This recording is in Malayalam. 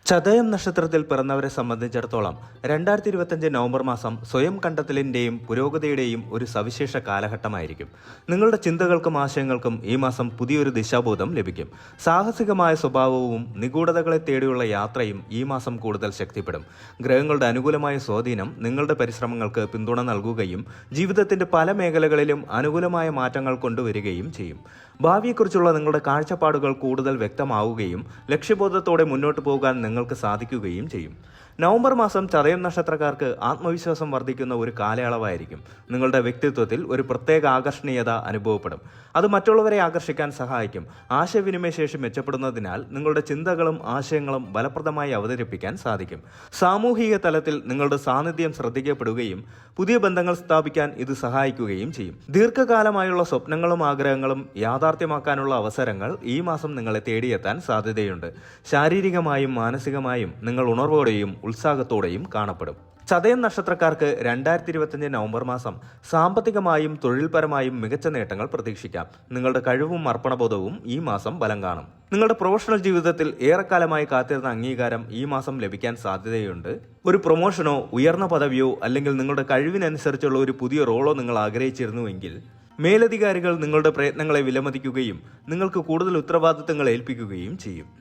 ചതയം നക്ഷത്രത്തിൽ പിറന്നവരെ സംബന്ധിച്ചിടത്തോളം 2025 നവംബർ മാസം സ്വയം കണ്ടെത്തലിൻ്റെയും പുരോഗതിയുടെയും ഒരു സവിശേഷ കാലഘട്ടമായിരിക്കും. നിങ്ങളുടെ ചിന്തകൾക്കും ആശയങ്ങൾക്കും ഈ മാസം പുതിയൊരു ദിശാബോധം ലഭിക്കും. സാഹസികമായ സ്വഭാവവും നിഗൂഢതകളെ തേടിയുള്ള യാത്രയും ഈ മാസം കൂടുതൽ ശക്തിപ്പെടും. ഗ്രഹങ്ങളുടെ അനുകൂലമായ സ്വാധീനം നിങ്ങളുടെ പരിശ്രമങ്ങൾക്ക് പിന്തുണ നൽകുകയും ജീവിതത്തിന്റെ പല മേഖലകളിലും അനുകൂലമായ മാറ്റങ്ങൾ കൊണ്ടുവരികയും ചെയ്യും. ഭാവിയെക്കുറിച്ചുള്ള നിങ്ങളുടെ കാഴ്ചപ്പാടുകൾ കൂടുതൽ വ്യക്തമാവുകയും ലക്ഷ്യബോധത്തോടെ മുന്നോട്ട് പോകാൻ നിങ്ങൾക്ക് സാധിക്കുകയും ചെയ്യും. നവംബർ മാസം ചതയം നക്ഷത്രക്കാർക്ക് ആത്മവിശ്വാസം വർദ്ധിക്കുന്ന ഒരു കാലയളവായിരിക്കും. നിങ്ങളുടെ വ്യക്തിത്വത്തിൽ ഒരു പ്രത്യേക ആകർഷണീയത അനുഭവപ്പെടും. അത് മറ്റുള്ളവരെ ആകർഷിക്കാൻ സഹായിക്കും. ആശയവിനിമയ ശേഷി മെച്ചപ്പെടുന്നതിനാൽ നിങ്ങളുടെ ചിന്തകളും ആശയങ്ങളും ഫലപ്രദമായി അവതരിപ്പിക്കാൻ സാധിക്കും. സാമൂഹിക തലത്തിൽ നിങ്ങളുടെ സാന്നിധ്യം ശ്രദ്ധിക്കപ്പെടുകയും പുതിയ ബന്ധങ്ങൾ സ്ഥാപിക്കാൻ ഇത് സഹായിക്കുകയും ചെയ്യും. ദീർഘകാലമായുള്ള സ്വപ്നങ്ങളും ആഗ്രഹങ്ങളും യാഥാർത്ഥ്യമാക്കാനുള്ള അവസരങ്ങൾ ഈ മാസം നിങ്ങളെ തേടിയെത്താൻ സാധ്യതയുണ്ട്. ശാരീരികമായും മാനസികമായും നിങ്ങൾ ഉണർവോടെയും ഉത്സാഹത്തോടെയും കാണപ്പെടും. ചതയം നക്ഷത്രക്കാർക്ക് 2025 നവംബർ മാസം സാമ്പത്തികമായും തൊഴിൽപരമായും മികച്ച നേട്ടങ്ങൾ പ്രതീക്ഷിക്കാം. നിങ്ങളുടെ കഴിവും അർപ്പണബോധവും ഈ മാസം ബലം കാണും. നിങ്ങളുടെ പ്രൊഫഷണൽ ജീവിതത്തിൽ ഏറെക്കാലമായി കാത്തിരുന്ന അംഗീകാരം ഈ മാസം ലഭിക്കാൻ സാധ്യതയുണ്ട്. ഒരു പ്രൊമോഷനോ ഉയർന്ന പദവിയോ അല്ലെങ്കിൽ നിങ്ങളുടെ കഴിവിനനുസരിച്ചുള്ള ഒരു പുതിയ റോളോ നിങ്ങൾ ആഗ്രഹിച്ചിരുന്നുവെങ്കിൽ മേലധികാരികൾ നിങ്ങളുടെ പ്രയത്നങ്ങളെ വിലമതിക്കുകയും നിങ്ങൾക്ക് കൂടുതൽ ഉത്തരവാദിത്തങ്ങൾ ഏൽപ്പിക്കുകയും ചെയ്യും.